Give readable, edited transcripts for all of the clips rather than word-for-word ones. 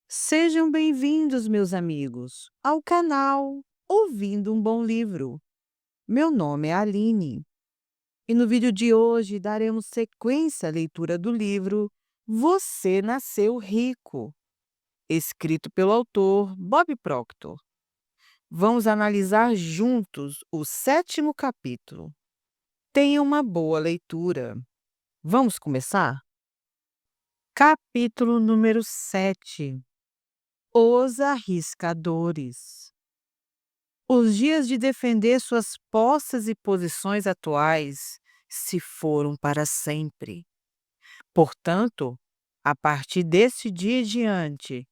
Sejam bem-vindos, meus amigos, ao canal Ouvindo um Bom Livro. Meu nome é Aline e no vídeo de hoje daremos sequência à leitura do livro Você Nasceu Rico, escrito pelo autor Bob Proctor. Vamos analisar juntos o sétimo capítulo. Tenha uma boa leitura. Vamos começar? Capítulo número 7. Os Arriscadores. Os dias de defender suas posses e posições atuais se foram para sempre. Portanto, a partir deste dia em diante,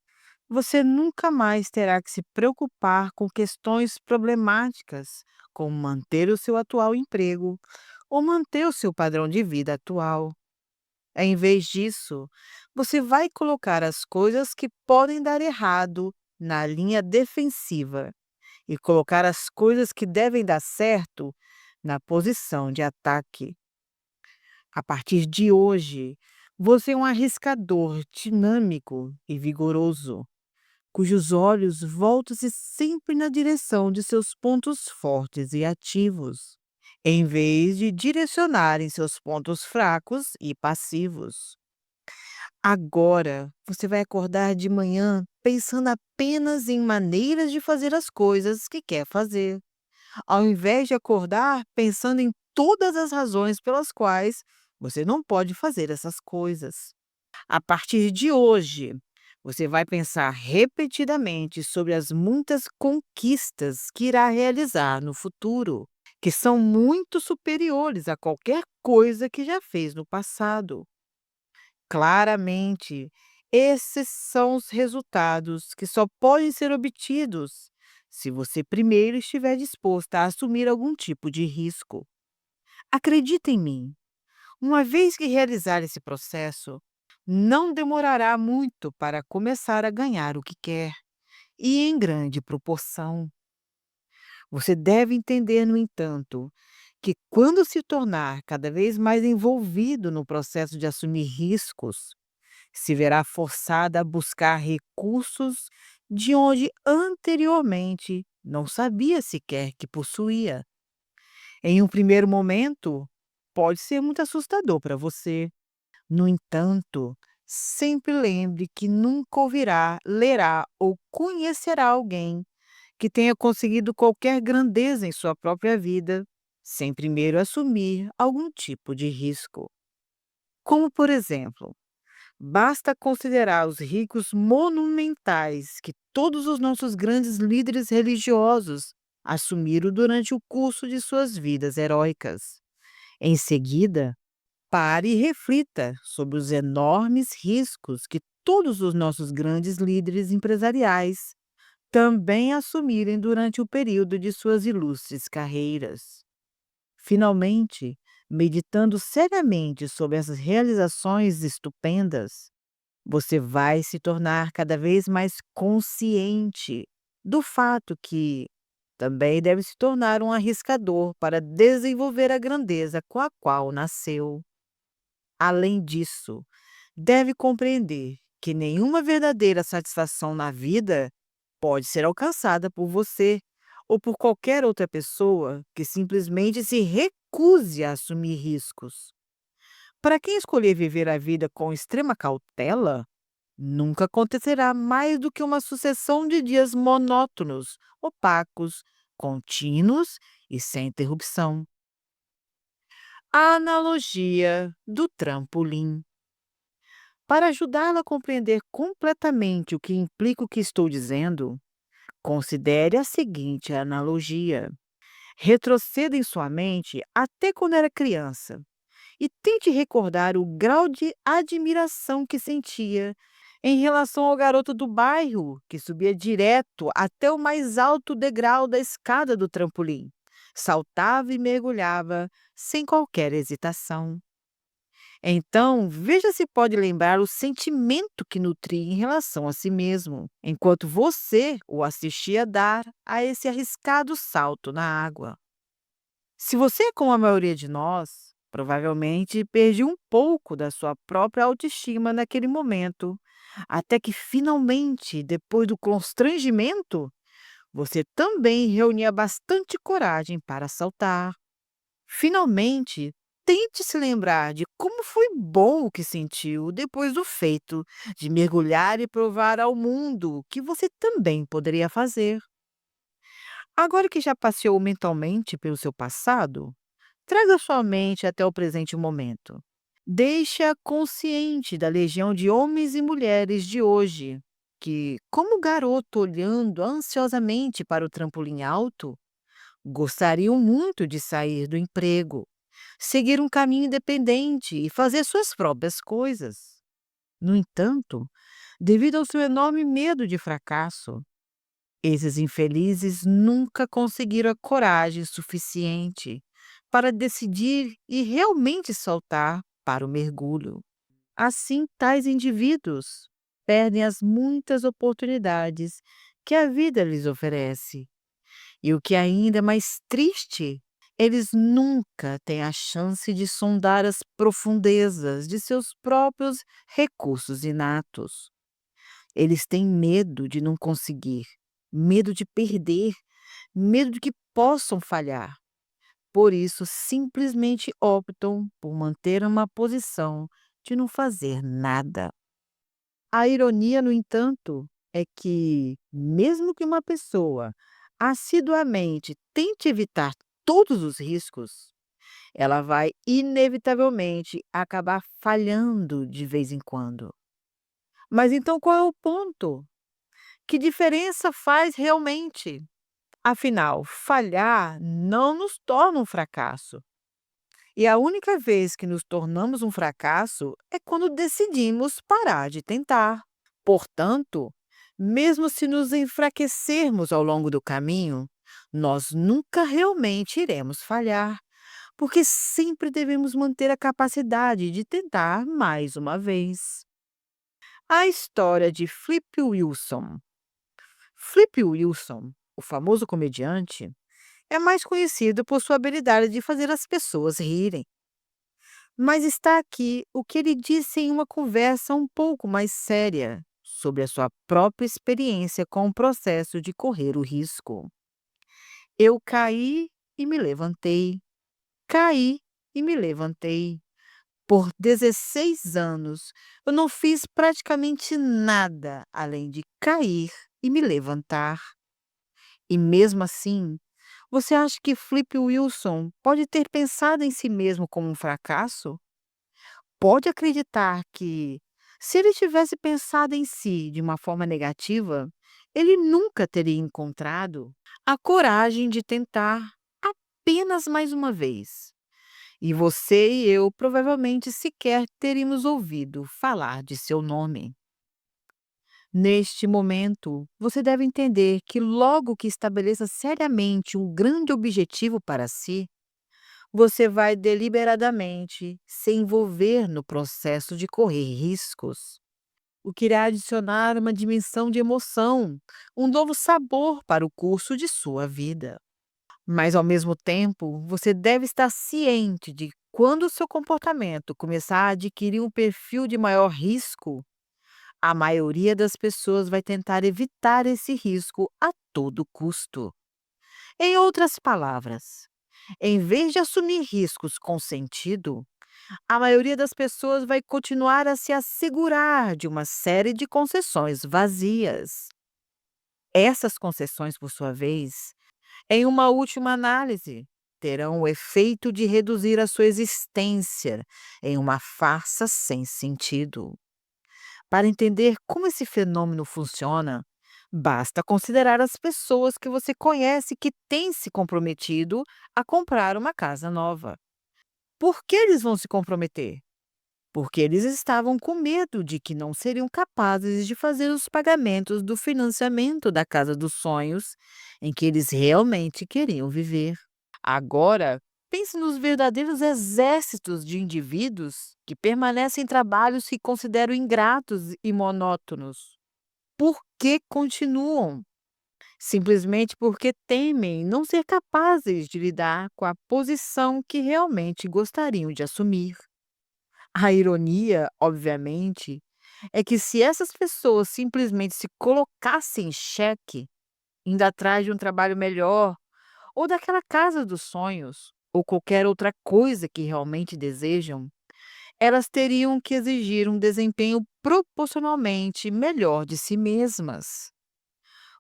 você nunca mais terá que se preocupar com questões problemáticas, como manter o seu atual emprego ou manter o seu padrão de vida atual. Em vez disso, você vai colocar as coisas que podem dar errado na linha defensiva e colocar as coisas que devem dar certo na posição de ataque. A partir de hoje, você é um arriscador dinâmico e vigoroso, cujos olhos voltam-se sempre na direção de seus pontos fortes e ativos, em vez de direcionarem seus pontos fracos e passivos. Agora, você vai acordar de manhã pensando apenas em maneiras de fazer as coisas que quer fazer, ao invés de acordar pensando em todas as razões pelas quais você não pode fazer essas coisas. A partir de hoje, você vai pensar repetidamente sobre as muitas conquistas que irá realizar no futuro, que são muito superiores a qualquer coisa que já fez no passado. Claramente, esses são os resultados que só podem ser obtidos se você primeiro estiver disposta a assumir algum tipo de risco. Acredita em mim, uma vez que realizar esse processo, não demorará muito para começar a ganhar o que quer, e em grande proporção. Você deve entender, no entanto, que quando se tornar cada vez mais envolvido no processo de assumir riscos, se verá forçada a buscar recursos de onde anteriormente não sabia sequer que possuía. Em um primeiro momento, pode ser muito assustador para você. No entanto, sempre lembre que nunca ouvirá, lerá ou conhecerá alguém que tenha conseguido qualquer grandeza em sua própria vida sem primeiro assumir algum tipo de risco. Como, por exemplo, basta considerar os ricos monumentais que todos os nossos grandes líderes religiosos assumiram durante o curso de suas vidas heróicas. Em seguida, pare e reflita sobre os enormes riscos que todos os nossos grandes líderes empresariais também assumirem durante o período de suas ilustres carreiras. Finalmente, meditando seriamente sobre essas realizações estupendas, você vai se tornar cada vez mais consciente do fato que também deve se tornar um arriscador para desenvolver a grandeza com a qual nasceu. Além disso, deve compreender que nenhuma verdadeira satisfação na vida pode ser alcançada por você ou por qualquer outra pessoa que simplesmente se recuse a assumir riscos. Para quem escolher viver a vida com extrema cautela, nunca acontecerá mais do que uma sucessão de dias monótonos, opacos, contínuos e sem interrupção. A analogia do trampolim. Para ajudá-la a compreender completamente o que implica o que estou dizendo, considere a seguinte analogia. Retroceda em sua mente até quando era criança e tente recordar o grau de admiração que sentia em relação ao garoto do bairro que subia direto até o mais alto degrau da escada do trampolim, saltava e mergulhava sem qualquer hesitação. Então, veja se pode lembrar o sentimento que nutria em relação a si mesmo, enquanto você o assistia dar a esse arriscado salto na água. Se você é como a maioria de nós, provavelmente perdeu um pouco da sua própria autoestima naquele momento, até que finalmente, depois do constrangimento, você também reunia bastante coragem para saltar. Finalmente, tente se lembrar de como foi bom o que sentiu depois do feito de mergulhar e provar ao mundo que você também poderia fazer. Agora que já passeou mentalmente pelo seu passado, traga sua mente até o presente momento. Deixa consciente da legião de homens e mulheres de hoje que, como garoto olhando ansiosamente para o trampolim alto, gostariam muito de sair do emprego, seguir um caminho independente e fazer suas próprias coisas. No entanto, devido ao seu enorme medo de fracasso, esses infelizes nunca conseguiram a coragem suficiente para decidir e realmente saltar para o mergulho. Assim, tais indivíduos perdem as muitas oportunidades que a vida lhes oferece. E o que é ainda mais triste, eles nunca têm a chance de sondar as profundezas de seus próprios recursos inatos. Eles têm medo de não conseguir, medo de perder, medo de que possam falhar. Por isso, simplesmente optam por manter uma posição de não fazer nada. A ironia, no entanto, é que, mesmo que uma pessoa assiduamente tente evitar todos os riscos, ela vai inevitavelmente acabar falhando de vez em quando. Mas então qual é o ponto? Que diferença faz realmente? Afinal, falhar não nos torna um fracasso. E a única vez que nos tornamos um fracasso é quando decidimos parar de tentar. Portanto, mesmo se nos enfraquecermos ao longo do caminho, nós nunca realmente iremos falhar, porque sempre devemos manter a capacidade de tentar mais uma vez. A história de Flip Wilson. Flip Wilson, o famoso comediante, é mais conhecido por sua habilidade de fazer as pessoas rirem. Mas está aqui o que ele disse em uma conversa um pouco mais séria sobre a sua própria experiência com o processo de correr o risco. Eu caí e me levantei, caí e me levantei. Por 16 anos, eu não fiz praticamente nada além de cair e me levantar. E mesmo assim, você acha que Flip Wilson pode ter pensado em si mesmo como um fracasso? Pode acreditar que, se ele tivesse pensado em si de uma forma negativa, ele nunca teria encontrado a coragem de tentar apenas mais uma vez. E você e eu provavelmente sequer teríamos ouvido falar de seu nome. Neste momento, você deve entender que logo que estabeleça seriamente um grande objetivo para si, você vai deliberadamente se envolver no processo de correr riscos, o que irá adicionar uma dimensão de emoção, um novo sabor para o curso de sua vida. Mas, ao mesmo tempo, você deve estar ciente de quando o seu comportamento começar a adquirir um perfil de maior risco, a maioria das pessoas vai tentar evitar esse risco a todo custo. Em outras palavras, em vez de assumir riscos com sentido, a maioria das pessoas vai continuar a se assegurar de uma série de concessões vazias. Essas concessões, por sua vez, em uma última análise, terão o efeito de reduzir a sua existência em uma farsa sem sentido. Para entender como esse fenômeno funciona, basta considerar as pessoas que você conhece que têm se comprometido a comprar uma casa nova. Por que eles vão se comprometer? Porque eles estavam com medo de que não seriam capazes de fazer os pagamentos do financiamento da casa dos sonhos em que eles realmente queriam viver. Agora, pense nos verdadeiros exércitos de indivíduos que permanecem em trabalhos que consideram ingratos e monótonos. Por que continuam? Simplesmente porque temem não ser capazes de lidar com a posição que realmente gostariam de assumir. A ironia, obviamente, é que se essas pessoas simplesmente se colocassem em xeque, indo atrás de um trabalho melhor, ou daquela casa dos sonhos, ou qualquer outra coisa que realmente desejam, elas teriam que exigir um desempenho proporcionalmente melhor de si mesmas.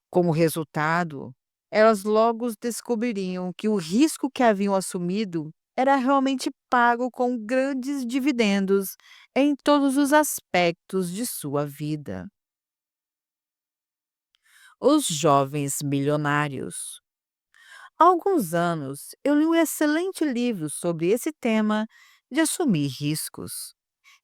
Como resultado, elas logo descobririam que o risco que haviam assumido era realmente pago com grandes dividendos em todos os aspectos de sua vida. Os jovens milionários. Há alguns anos, eu li um excelente livro sobre esse tema de assumir riscos.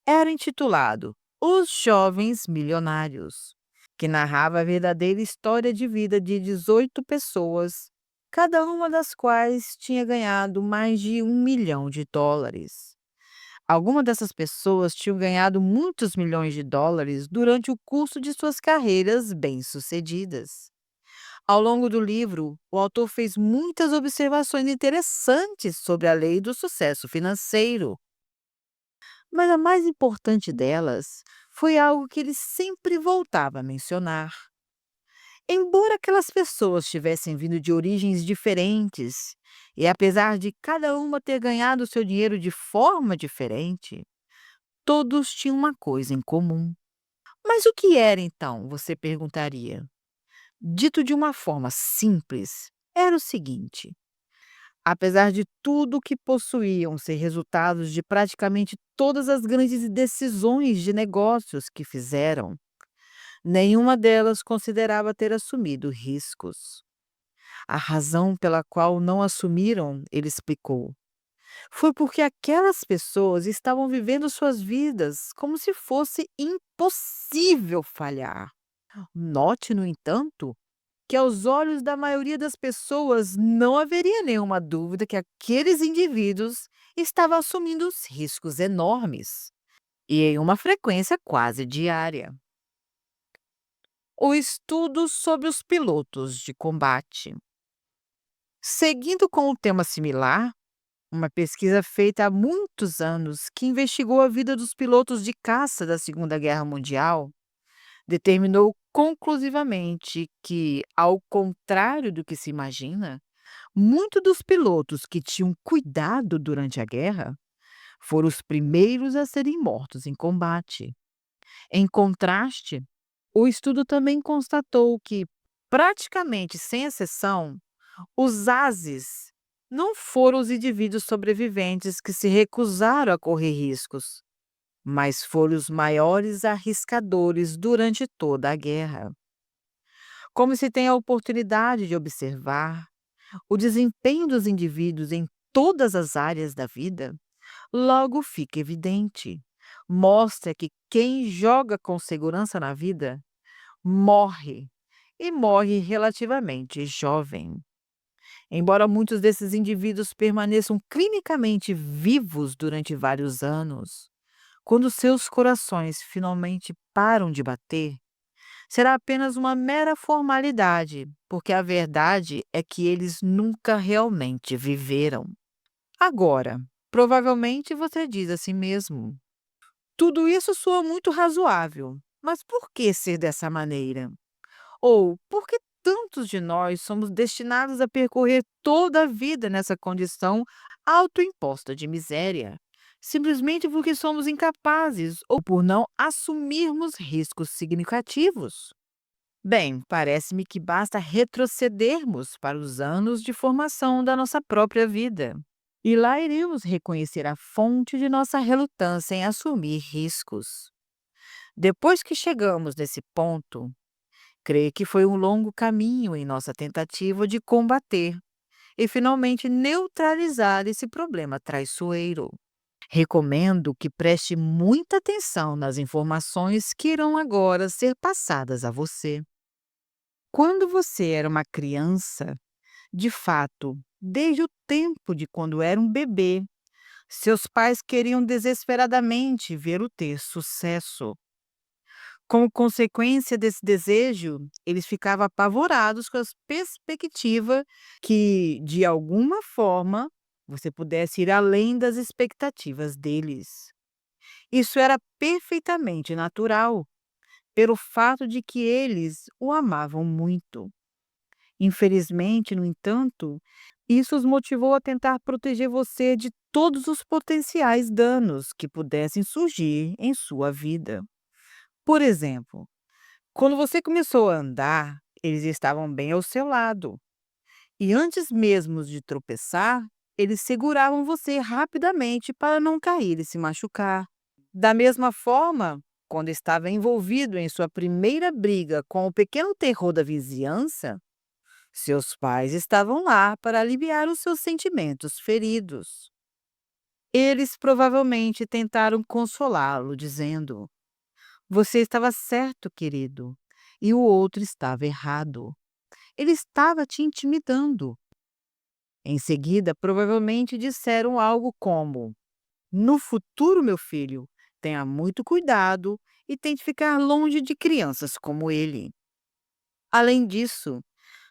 Era intitulado Os Jovens Milionários, que narrava a verdadeira história de vida de 18 pessoas, cada uma das quais tinha ganhado mais de US$ 1 milhão. Algumas dessas pessoas tinham ganhado muitos milhões de dólares durante o curso de suas carreiras bem-sucedidas. Ao longo do livro, o autor fez muitas observações interessantes sobre a lei do sucesso financeiro, mas a mais importante delas foi algo que ele sempre voltava a mencionar. Embora aquelas pessoas tivessem vindo de origens diferentes, e apesar de cada uma ter ganhado seu dinheiro de forma diferente, todos tinham uma coisa em comum. Mas o que era então? Você perguntaria. Dito de uma forma simples, era o seguinte: apesar de tudo o que possuíam ser resultados de praticamente todas as grandes decisões de negócios que fizeram, nenhuma delas considerava ter assumido riscos. A razão pela qual não assumiram, ele explicou, foi porque aquelas pessoas estavam vivendo suas vidas como se fosse impossível falhar. Note, no entanto, que aos olhos da maioria das pessoas não haveria nenhuma dúvida que aqueles indivíduos estavam assumindo os riscos enormes e em uma frequência quase diária. O estudo sobre os pilotos de combate. Seguindo com o tema similar, uma pesquisa feita há muitos anos que investigou a vida dos pilotos de caça da Segunda Guerra Mundial determinou conclusivamente que, ao contrário do que se imagina, muitos dos pilotos que tinham cuidado durante a guerra foram os primeiros a serem mortos em combate. Em contraste, o estudo também constatou que, praticamente sem exceção, os ases não foram os indivíduos sobreviventes que se recusaram a correr riscos, mas foram os maiores arriscadores durante toda a guerra. Como se tem a oportunidade de observar o desempenho dos indivíduos em todas as áreas da vida, logo fica evidente. Mostra que quem joga com segurança na vida morre, e morre relativamente jovem. Embora muitos desses indivíduos permaneçam clinicamente vivos durante vários anos, quando seus corações finalmente param de bater, será apenas uma mera formalidade, porque a verdade é que eles nunca realmente viveram. Agora, provavelmente você diz a si mesmo: tudo isso soa muito razoável, mas por que ser dessa maneira? Ou por que tantos de nós somos destinados a percorrer toda a vida nessa condição autoimposta de miséria? Simplesmente porque somos incapazes ou por não assumirmos riscos significativos? Bem, parece-me que basta retrocedermos para os anos de formação da nossa própria vida. E lá iremos reconhecer a fonte de nossa relutância em assumir riscos. Depois que chegamos nesse ponto, creio que foi um longo caminho em nossa tentativa de combater e finalmente neutralizar esse problema traiçoeiro. Recomendo que preste muita atenção nas informações que irão agora ser passadas a você. Quando você era uma criança, de fato, desde o tempo de quando era um bebê, seus pais queriam desesperadamente vê-lo ter sucesso. Como consequência desse desejo, eles ficavam apavorados com a perspectiva que, de alguma forma, você pudesse ir além das expectativas deles. Isso era perfeitamente natural, pelo fato de que eles o amavam muito. Infelizmente, no entanto, isso os motivou a tentar proteger você de todos os potenciais danos que pudessem surgir em sua vida. Por exemplo, quando você começou a andar, eles estavam bem ao seu lado. E antes mesmo de tropeçar, eles seguravam você rapidamente para não cair e se machucar. Da mesma forma, quando estava envolvido em sua primeira briga com o pequeno terror da vizinhança, seus pais estavam lá para aliviar os seus sentimentos feridos. Eles provavelmente tentaram consolá-lo, dizendo: Você estava certo, querido, e o outro estava errado. Ele estava te intimidando. Em seguida, provavelmente disseram algo como: No futuro, meu filho, tenha muito cuidado e tente ficar longe de crianças como ele. Além disso,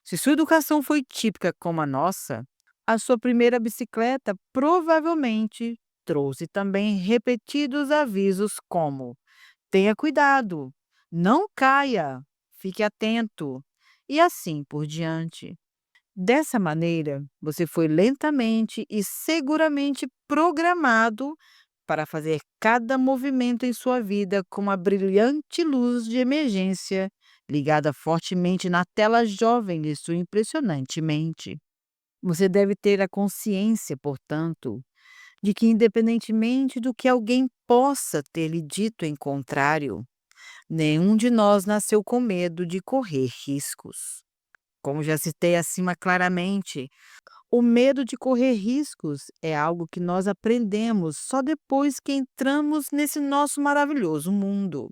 se sua educação foi típica como a nossa, a sua primeira bicicleta provavelmente trouxe também repetidos avisos como: tenha cuidado, não caia, fique atento, e assim por diante. Dessa maneira, você foi lentamente e seguramente programado para fazer cada movimento em sua vida com uma brilhante luz de emergência ligada fortemente na tela jovem de sua impressionante mente. Você deve ter a consciência, portanto, de que, independentemente do que alguém possa ter lhe dito em contrário, nenhum de nós nasceu com medo de correr riscos. Como já citei acima claramente, o medo de correr riscos é algo que nós aprendemos só depois que entramos nesse nosso maravilhoso mundo.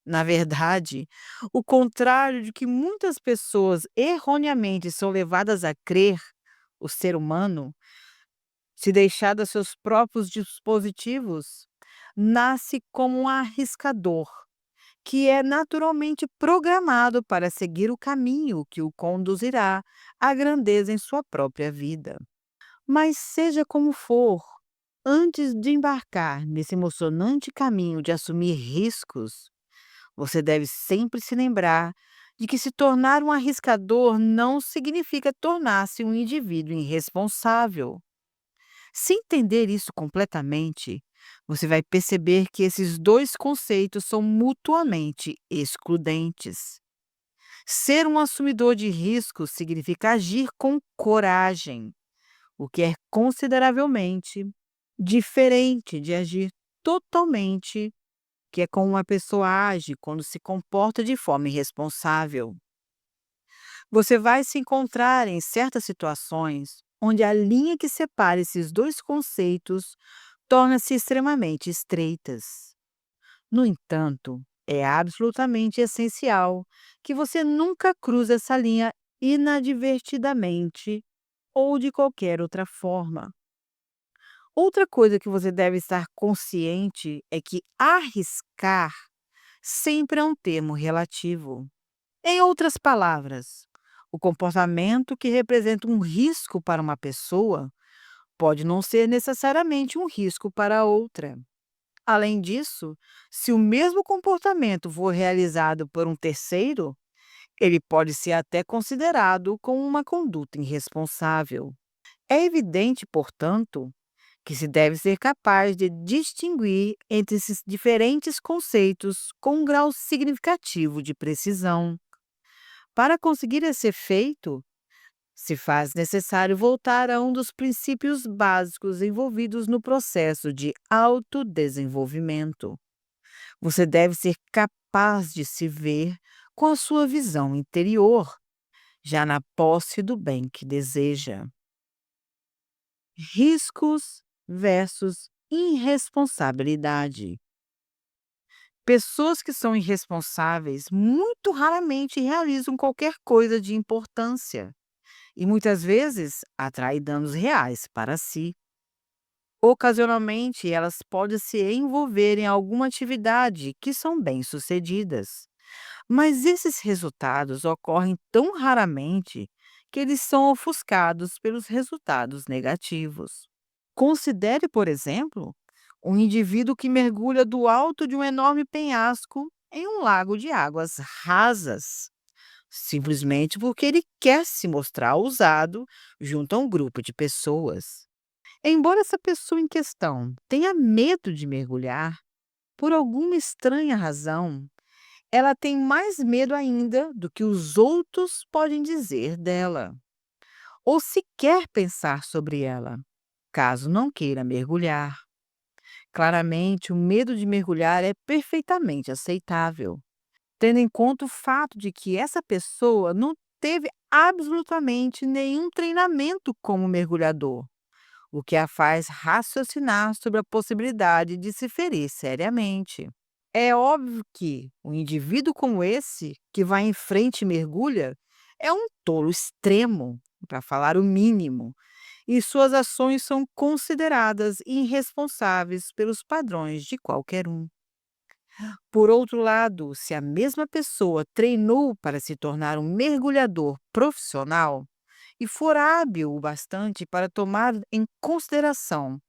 Na verdade, o contrário de que muitas pessoas erroneamente são levadas a crer, o ser humano, se deixado a seus próprios dispositivos, nasce como um arriscador, que é naturalmente programado para seguir o caminho que o conduzirá à grandeza em sua própria vida. Mas seja como for, antes de embarcar nesse emocionante caminho de assumir riscos, você deve sempre se lembrar de que se tornar um arriscador não significa tornar-se um indivíduo irresponsável. Se entender isso completamente, você vai perceber que esses dois conceitos são mutuamente excludentes. Ser um assumidor de riscos significa agir com coragem, o que é consideravelmente diferente de agir totalmente, que é como uma pessoa age quando se comporta de forma irresponsável. Você vai se encontrar em certas situações onde a linha que separa esses dois conceitos torna-se extremamente estreitas. No entanto, é absolutamente essencial que você nunca cruze essa linha inadvertidamente ou de qualquer outra forma. Outra coisa que você deve estar consciente é que arriscar sempre é um termo relativo. Em outras palavras, o comportamento que representa um risco para uma pessoa pode não ser necessariamente um risco para outra. Além disso, se o mesmo comportamento for realizado por um terceiro, ele pode ser até considerado como uma conduta irresponsável. É evidente, portanto, que se deve ser capaz de distinguir entre esses diferentes conceitos com um grau significativo de precisão. Para conseguir esse efeito, se faz necessário voltar a um dos princípios básicos envolvidos no processo de autodesenvolvimento. Você deve ser capaz de se ver com a sua visão interior, já na posse do bem que deseja. Riscos versus irresponsabilidade. Pessoas que são irresponsáveis muito raramente realizam qualquer coisa de importância e muitas vezes atraem danos reais para si. Ocasionalmente, elas podem se envolver em alguma atividade que são bem-sucedidas, mas esses resultados ocorrem tão raramente que eles são ofuscados pelos resultados negativos. Considere, por exemplo, Um indivíduo que mergulha do alto de um enorme penhasco em um lago de águas rasas, simplesmente porque ele quer se mostrar ousado junto a um grupo de pessoas. Embora essa pessoa em questão tenha medo de mergulhar, por alguma estranha razão, ela tem mais medo ainda do que os outros podem dizer dela, ou sequer pensar sobre ela, caso não queira mergulhar. Claramente, o medo de mergulhar é perfeitamente aceitável, tendo em conta o fato de que essa pessoa não teve absolutamente nenhum treinamento como mergulhador, o que a faz raciocinar sobre a possibilidade de se ferir seriamente. É óbvio que um indivíduo como esse, que vai em frente e mergulha, é um tolo extremo, para falar o mínimo, e suas ações são consideradas irresponsáveis pelos padrões de qualquer um. Por outro lado, se a mesma pessoa treinou para se tornar um mergulhador profissional e for hábil o bastante para tomar em consideração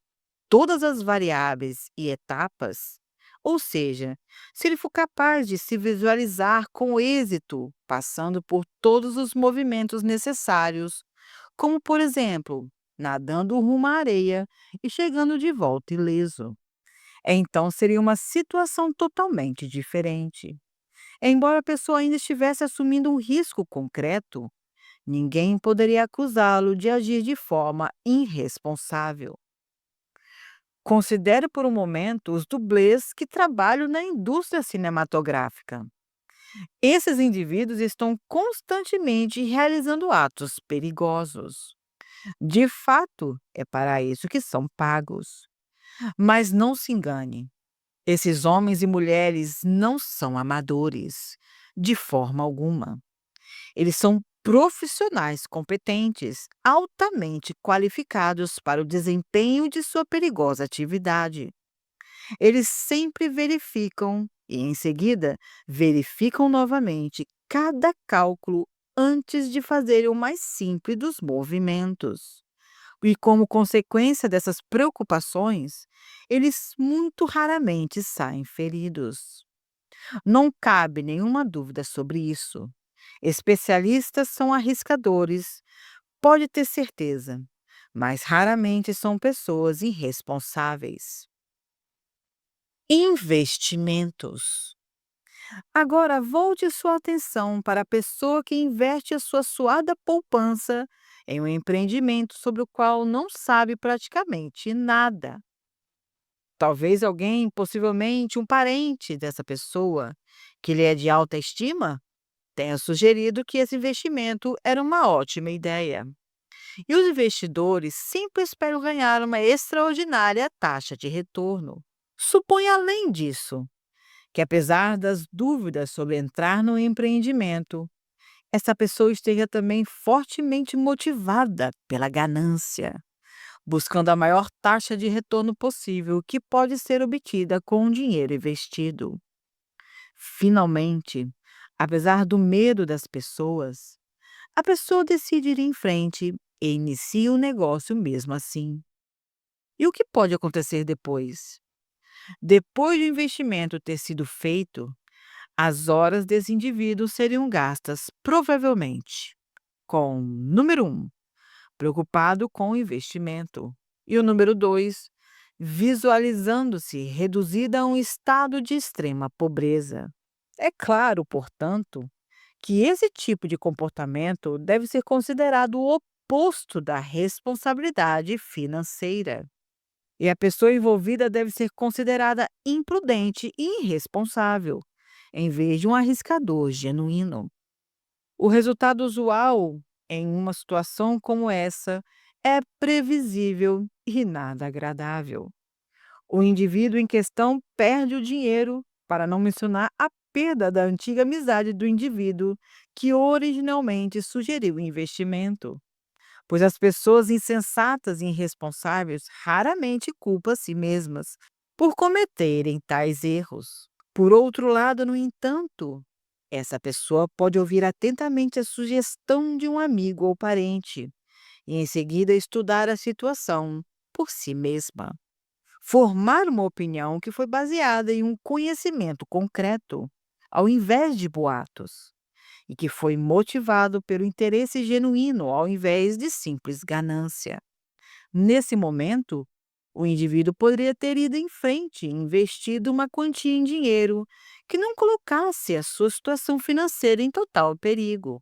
todas as variáveis e etapas, ou seja, se ele for capaz de se visualizar com êxito, passando por todos os movimentos necessários, como por exemplo, nadando rumo à areia e chegando de volta ileso. Então seria uma situação totalmente diferente. Embora a pessoa ainda estivesse assumindo um risco concreto, ninguém poderia acusá-lo de agir de forma irresponsável. Considere por um momento os dublês que trabalham na indústria cinematográfica. Esses indivíduos estão constantemente realizando atos perigosos. De fato, é para isso que são pagos. Mas não se engane, esses homens e mulheres não são amadores, de forma alguma. Eles são profissionais competentes, altamente qualificados para o desempenho de sua perigosa atividade. Eles sempre verificam e, em seguida, verificam novamente cada cálculo antes de fazer o mais simples dos movimentos. E, como consequência dessas preocupações, eles muito raramente saem feridos. Não cabe nenhuma dúvida sobre isso. Especialistas são arriscadores, pode ter certeza, mas raramente são pessoas irresponsáveis. Investimentos. Agora, volte sua atenção para a pessoa que investe a sua suada poupança em um empreendimento sobre o qual não sabe praticamente nada. Talvez alguém, possivelmente um parente dessa pessoa, que lhe é de alta estima, tenha sugerido que esse investimento era uma ótima ideia. E os investidores sempre esperam ganhar uma extraordinária taxa de retorno. Supõe, além disso, que apesar das dúvidas sobre entrar no empreendimento, essa pessoa esteja também fortemente motivada pela ganância, buscando a maior taxa de retorno possível que pode ser obtida com o dinheiro investido. Finalmente, apesar do medo das pessoas, a pessoa decide ir em frente e inicia o negócio mesmo assim. E o que pode acontecer depois? Depois do investimento ter sido feito, as horas desse indivíduo seriam gastas provavelmente com, número um, preocupado com o investimento, e o número 2, visualizando-se reduzida a um estado de extrema pobreza. É claro, portanto, que esse tipo de comportamento deve ser considerado o oposto da responsabilidade financeira. E a pessoa envolvida deve ser considerada imprudente e irresponsável, em vez de um arriscador genuíno. O resultado usual em uma situação como essa é previsível e nada agradável. O indivíduo em questão perde o dinheiro, para não mencionar a perda da antiga amizade do indivíduo que originalmente sugeriu o investimento, pois as pessoas insensatas e irresponsáveis raramente culpam a si mesmas por cometerem tais erros. Por outro lado, no entanto, essa pessoa pode ouvir atentamente a sugestão de um amigo ou parente e, em seguida, estudar a situação por si mesma. Formar uma opinião que foi baseada em um conhecimento concreto, ao invés de boatos, e que foi motivado pelo interesse genuíno, ao invés de simples ganância. Nesse momento, o indivíduo poderia ter ido em frente e investido uma quantia em dinheiro que não colocasse a sua situação financeira em total perigo.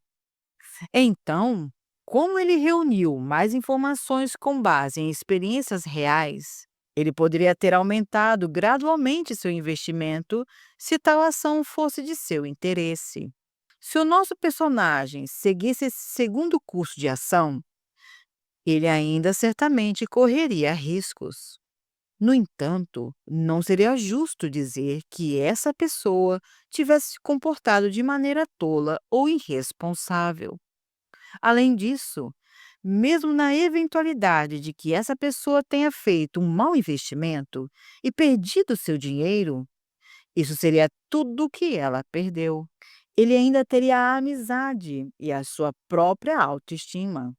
Então, como ele reuniu mais informações com base em experiências reais, ele poderia ter aumentado gradualmente seu investimento se tal ação fosse de seu interesse. Se o nosso personagem seguisse esse segundo curso de ação, ele ainda certamente correria riscos. No entanto, não seria justo dizer que essa pessoa tivesse se comportado de maneira tola ou irresponsável. Além disso, mesmo na eventualidade de que essa pessoa tenha feito um mau investimento e perdido seu dinheiro, isso seria tudo o que ela perdeu. Ele ainda teria a amizade e a sua própria autoestima,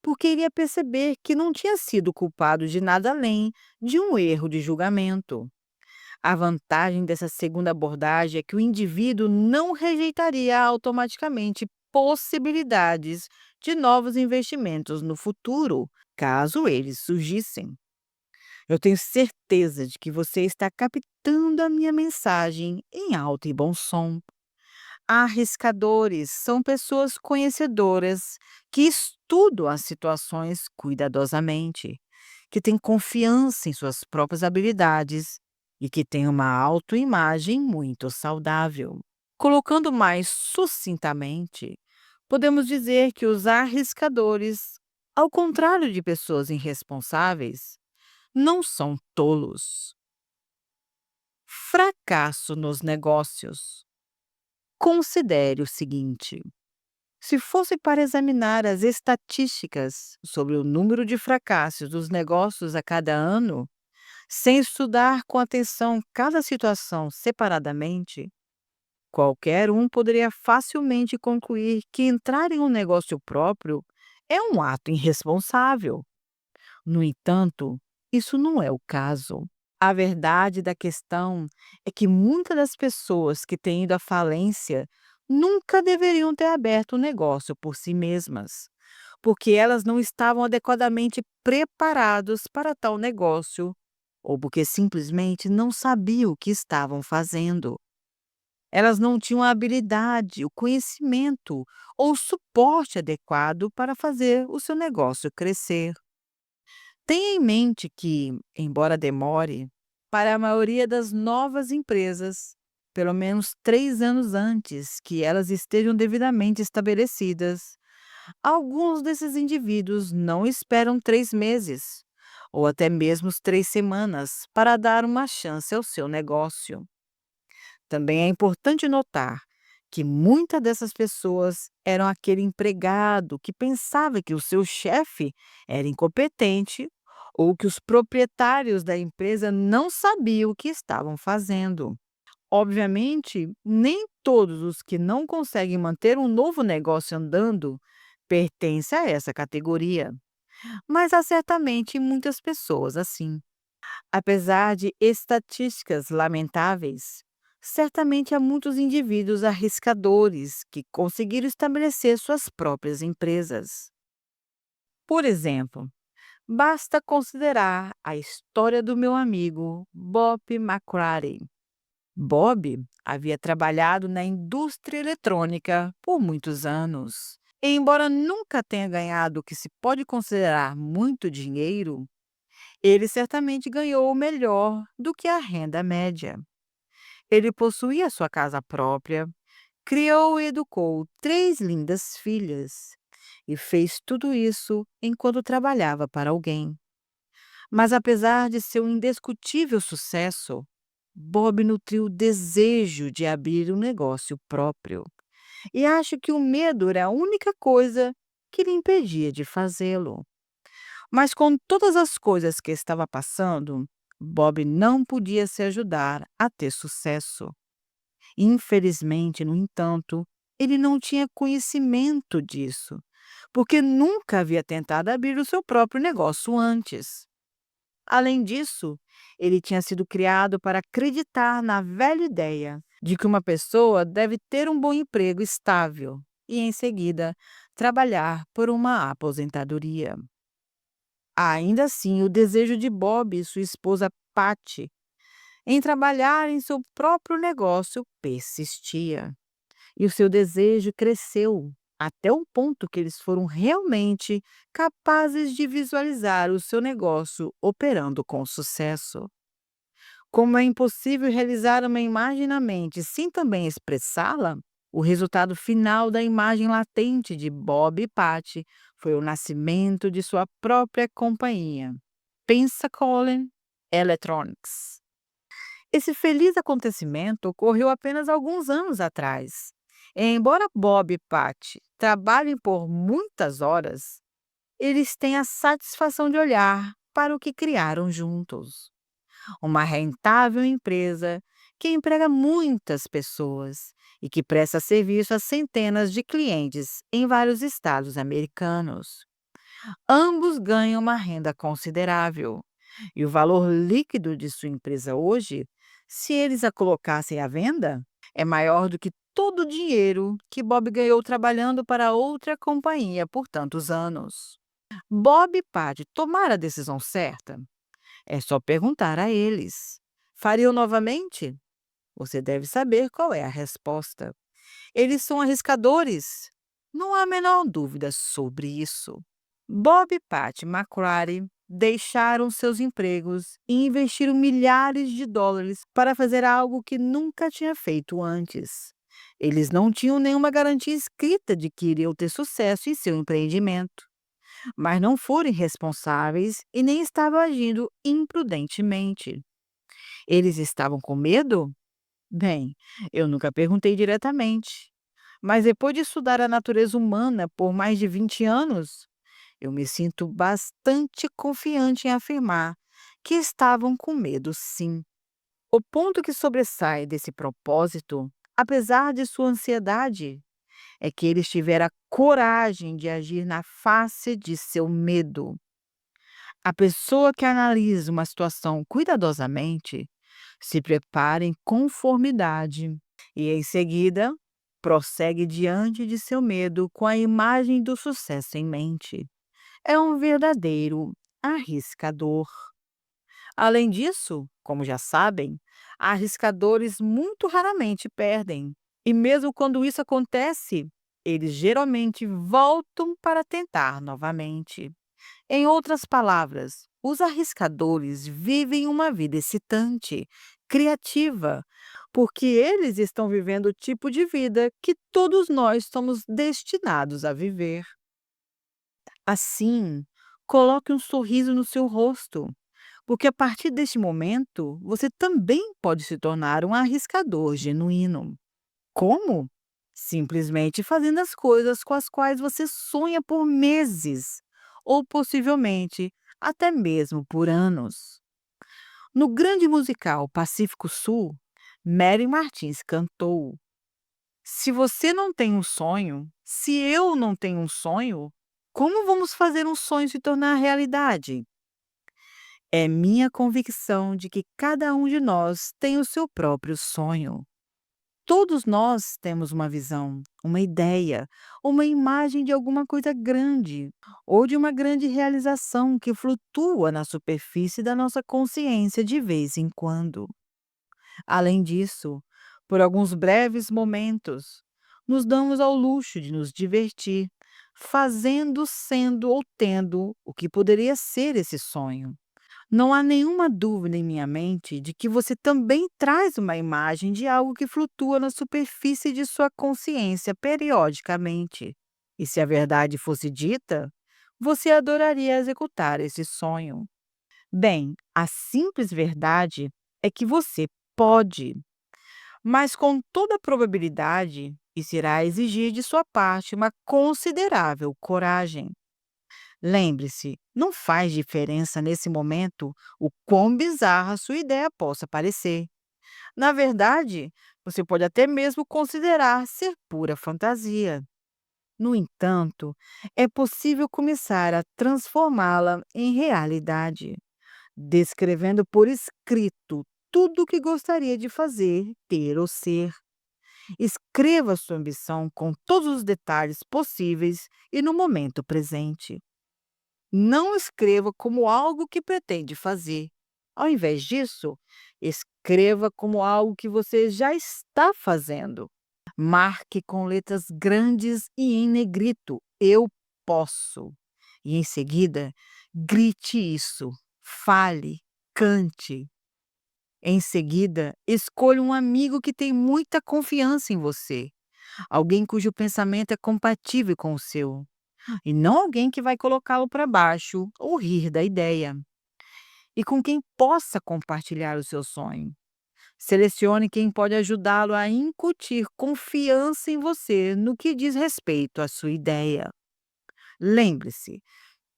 porque iria perceber que não tinha sido culpado de nada além de um erro de julgamento. A vantagem dessa segunda abordagem é que o indivíduo não rejeitaria automaticamente possibilidades de novos investimentos no futuro, caso eles surgissem. Eu tenho certeza de que você está captando a minha mensagem em alto e bom som. Arriscadores são pessoas conhecedoras que estudam as situações cuidadosamente, que têm confiança em suas próprias habilidades e que têm uma autoimagem muito saudável. Colocando mais sucintamente, podemos dizer que os arriscadores, ao contrário de pessoas irresponsáveis, não são tolos. Fracasso nos negócios. Considere o seguinte: se fosse para examinar as estatísticas sobre o número de fracassos dos negócios a cada ano, sem estudar com atenção cada situação separadamente, qualquer um poderia facilmente concluir que entrar em um negócio próprio é um ato irresponsável. No entanto, isso não é o caso. A verdade da questão é que muitas das pessoas que têm ido à falência nunca deveriam ter aberto um negócio por si mesmas, porque elas não estavam adequadamente preparadas para tal negócio, ou porque simplesmente não sabiam o que estavam fazendo. Elas não tinham a habilidade, o conhecimento ou o suporte adequado para fazer o seu negócio crescer. Tenha em mente que, embora demore, para a maioria das novas empresas, pelo menos 3 anos antes que elas estejam devidamente estabelecidas, alguns desses indivíduos não esperam 3 meses, ou até mesmo 3 semanas, para dar uma chance ao seu negócio. Também é importante notar que muitas dessas pessoas eram aquele empregado que pensava que o seu chefe era incompetente ou que os proprietários da empresa não sabiam o que estavam fazendo. Obviamente, nem todos os que não conseguem manter um novo negócio andando pertencem a essa categoria, mas há certamente muitas pessoas assim. Apesar de estatísticas lamentáveis, certamente há muitos indivíduos arriscadores que conseguiram estabelecer suas próprias empresas. Por exemplo, basta considerar a história do meu amigo Bob McCrary. Bob havia trabalhado na indústria eletrônica por muitos anos. E, embora nunca tenha ganhado o que se pode considerar muito dinheiro, ele certamente ganhou melhor do que a renda média. Ele possuía sua casa própria, criou e educou 3 lindas filhas e fez tudo isso enquanto trabalhava para alguém. Mas apesar de seu indiscutível sucesso, Bob nutriu o desejo de abrir um negócio próprio. E acho que o medo era a única coisa que lhe impedia de fazê-lo. Mas com todas as coisas que estava passando, Bob não podia se ajudar a ter sucesso. Infelizmente, no entanto, ele não tinha conhecimento disso, porque nunca havia tentado abrir o seu próprio negócio antes. Além disso, ele tinha sido criado para acreditar na velha ideia de que uma pessoa deve ter um bom emprego estável e, em seguida, trabalhar por uma aposentadoria. Ainda assim, o desejo de Bob e sua esposa Patty em trabalhar em seu próprio negócio persistia. E o seu desejo cresceu até o ponto que eles foram realmente capazes de visualizar o seu negócio operando com sucesso. Como é impossível realizar uma imagem na mente sem também expressá-la, o resultado final da imagem latente de Bob e Patty foi o nascimento de sua própria companhia, Pensacola Electronics. Esse feliz acontecimento ocorreu apenas alguns anos atrás. Embora Bob e Patty trabalhem por muitas horas, eles têm a satisfação de olhar para o que criaram juntos. Uma rentável empresa que emprega muitas pessoas e que presta serviço a centenas de clientes em vários estados americanos. Ambos ganham uma renda considerável. E o valor líquido de sua empresa hoje, se eles a colocassem à venda, é maior do que todo o dinheiro que Bob ganhou trabalhando para outra companhia por tantos anos. Bob pode tomar a decisão certa? É só perguntar a eles. Fariam novamente? Você deve saber qual é a resposta. Eles são arriscadores. Não há a menor dúvida sobre isso. Bob e Patty McCrary deixaram seus empregos e investiram milhares de dólares para fazer algo que nunca tinha feito antes. Eles não tinham nenhuma garantia escrita de que iriam ter sucesso em seu empreendimento, mas não foram irresponsáveis e nem estavam agindo imprudentemente. Eles estavam com medo? Bem, eu nunca perguntei diretamente, mas depois de estudar a natureza humana por mais de 20 anos, eu me sinto bastante confiante em afirmar que estavam com medo, sim. O ponto que sobressai desse propósito, apesar de sua ansiedade, é que eles tiveram a coragem de agir na face de seu medo. A pessoa que analisa uma situação cuidadosamente se prepara em conformidade e, em seguida, prossegue diante de seu medo com a imagem do sucesso em mente. É um verdadeiro arriscador. Além disso, como já sabem, arriscadores muito raramente perdem. E mesmo quando isso acontece, eles geralmente voltam para tentar novamente. Em outras palavras, os arriscadores vivem uma vida excitante, criativa, porque eles estão vivendo o tipo de vida que todos nós somos destinados a viver. Assim, coloque um sorriso no seu rosto, porque a partir deste momento você também pode se tornar um arriscador genuíno. Como? Simplesmente fazendo as coisas com as quais você sonha por meses, ou possivelmente até mesmo por anos. No grande musical Pacífico Sul, Mary Martins cantou: Se você não tem um sonho, se eu não tenho um sonho, como vamos fazer um sonho se tornar realidade? É minha convicção de que cada um de nós tem o seu próprio sonho. Todos nós temos uma visão, uma ideia, uma imagem de alguma coisa grande ou de uma grande realização que flutua na superfície da nossa consciência de vez em quando. Além disso, por alguns breves momentos, nos damos ao luxo de nos divertir, fazendo, sendo ou tendo o que poderia ser esse sonho. Não há nenhuma dúvida em minha mente de que você também traz uma imagem de algo que flutua na superfície de sua consciência periodicamente. E se a verdade fosse dita, você adoraria executar esse sonho. Bem, a simples verdade é que você pode, mas com toda probabilidade, isso irá exigir de sua parte uma considerável coragem. Lembre-se, não faz diferença nesse momento o quão bizarra sua ideia possa parecer. Na verdade, você pode até mesmo considerar ser pura fantasia. No entanto, é possível começar a transformá-la em realidade. descrevendo por escrito tudo o que gostaria de fazer, ter ou ser. Escreva sua ambição com todos os detalhes possíveis e no momento presente. Não escreva como algo que pretende fazer. Ao invés disso, escreva como algo que você já está fazendo. Marque com letras grandes e em negrito: "Eu posso". E em seguida, grite isso, fale, cante. Em seguida, escolha um amigo que tem muita confiança em você, alguém cujo pensamento é compatível com o seu, e não alguém que vai colocá-lo para baixo ou rir da ideia, e com quem possa compartilhar o seu sonho. Selecione quem pode ajudá-lo a incutir confiança em você no que diz respeito à sua ideia. Lembre-se,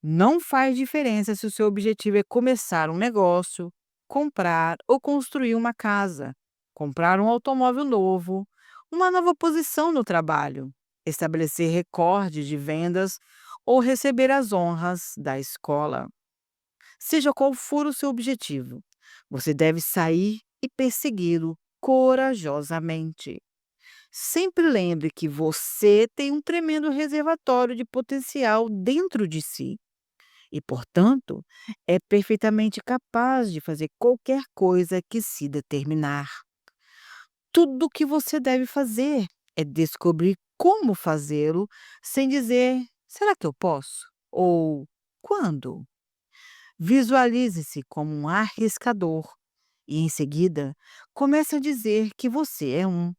não faz diferença se o seu objetivo é começar um negócio, comprar ou construir uma casa, comprar um automóvel novo, uma nova posição no trabalho, estabelecer recorde de vendas ou receber as honras da escola. Seja qual for o seu objetivo, você deve sair e persegui-lo corajosamente. Sempre lembre que você tem um tremendo reservatório de potencial dentro de si e, portanto, é perfeitamente capaz de fazer qualquer coisa que se determinar. Tudo o que você deve fazer é descobrir como fazê-lo sem dizer: será que eu posso? Ou quando? Visualize-se como um arriscador e, em seguida, comece a dizer que você é um.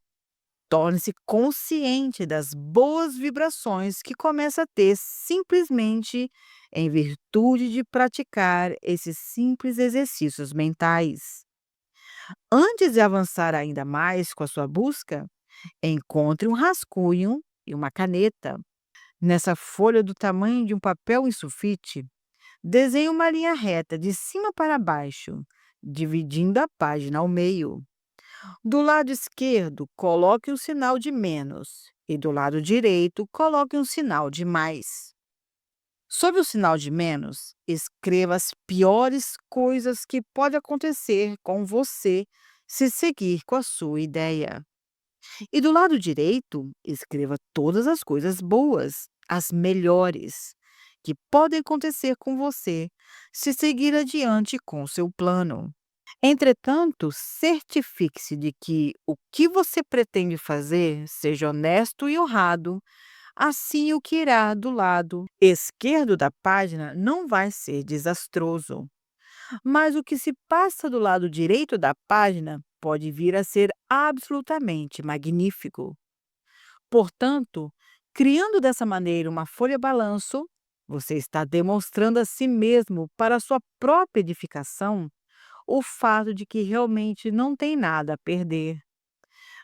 Torne-se consciente das boas vibrações que começa a ter simplesmente em virtude de praticar esses simples exercícios mentais. Antes de avançar ainda mais com a sua busca, encontre um rascunho e uma caneta. Nessa folha do tamanho de um papel em sulfite, desenhe uma linha reta de cima para baixo, dividindo a página ao meio. Do lado esquerdo, coloque um sinal de menos e do lado direito, coloque um sinal de mais. Sob o sinal de menos, escreva as piores coisas que pode acontecer com você se seguir com a sua ideia. E do lado direito, escreva todas as coisas boas, as melhores, que podem acontecer com você se seguir adiante com seu plano. Entretanto, certifique-se de que o que você pretende fazer seja honesto e honrado. Assim, o que irá do lado esquerdo da página não vai ser desastroso, mas o que se passa do lado direito da página pode vir a ser absolutamente magnífico. Portanto, criando dessa maneira uma folha-balanço, você está demonstrando a si mesmo, para a sua própria edificação, o fato de que realmente não tem nada a perder.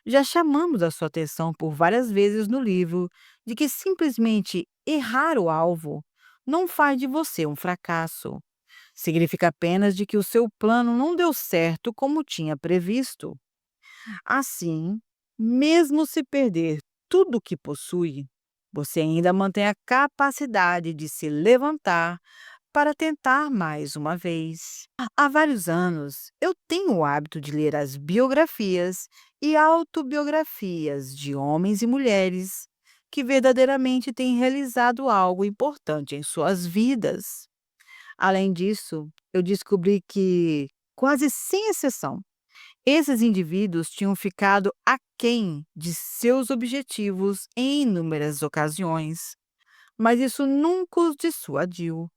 Já chamamos a sua atenção por várias vezes no livro de que simplesmente errar o alvo não faz de você um fracasso. Significa apenas de que o seu plano não deu certo como tinha previsto. Assim, mesmo se perder tudo o que possui, você ainda mantém a capacidade de se levantar para tentar mais uma vez. Há vários anos, eu tenho o hábito de ler as biografias e autobiografias de homens e mulheres que verdadeiramente têm realizado algo importante em suas vidas. Além disso, eu descobri que, quase sem exceção, esses indivíduos tinham ficado aquém de seus objetivos em inúmeras ocasiões, mas isso nunca os dissuadiu.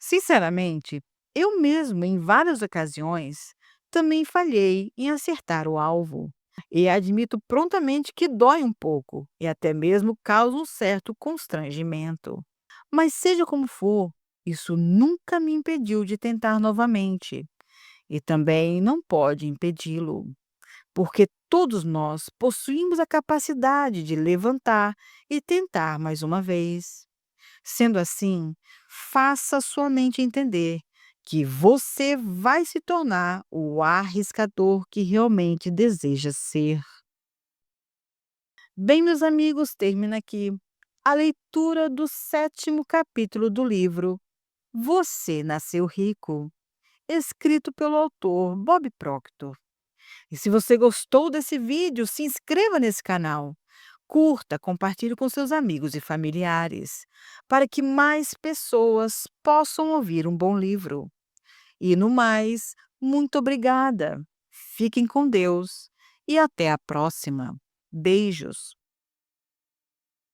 Sinceramente, eu mesmo, em várias ocasiões, também falhei em acertar o alvo. E admito prontamente que dói um pouco e até mesmo causa um certo constrangimento. Mas, seja como for, isso nunca me impediu de tentar novamente. E também não pode impedi-lo, porque todos nós possuímos a capacidade de levantar e tentar mais uma vez. Sendo assim, faça sua mente entender que você vai se tornar o arriscador que realmente deseja ser. Bem, meus amigos, termina aqui a leitura do sétimo capítulo do livro Você Nasceu Rico. escrito pelo autor Bob Proctor. E se você gostou desse vídeo, se inscreva nesse canal. Curta, compartilhe com seus amigos e familiares, para que mais pessoas possam ouvir um bom livro. E no mais, muito obrigada. Fiquem com Deus e até a próxima. Beijos.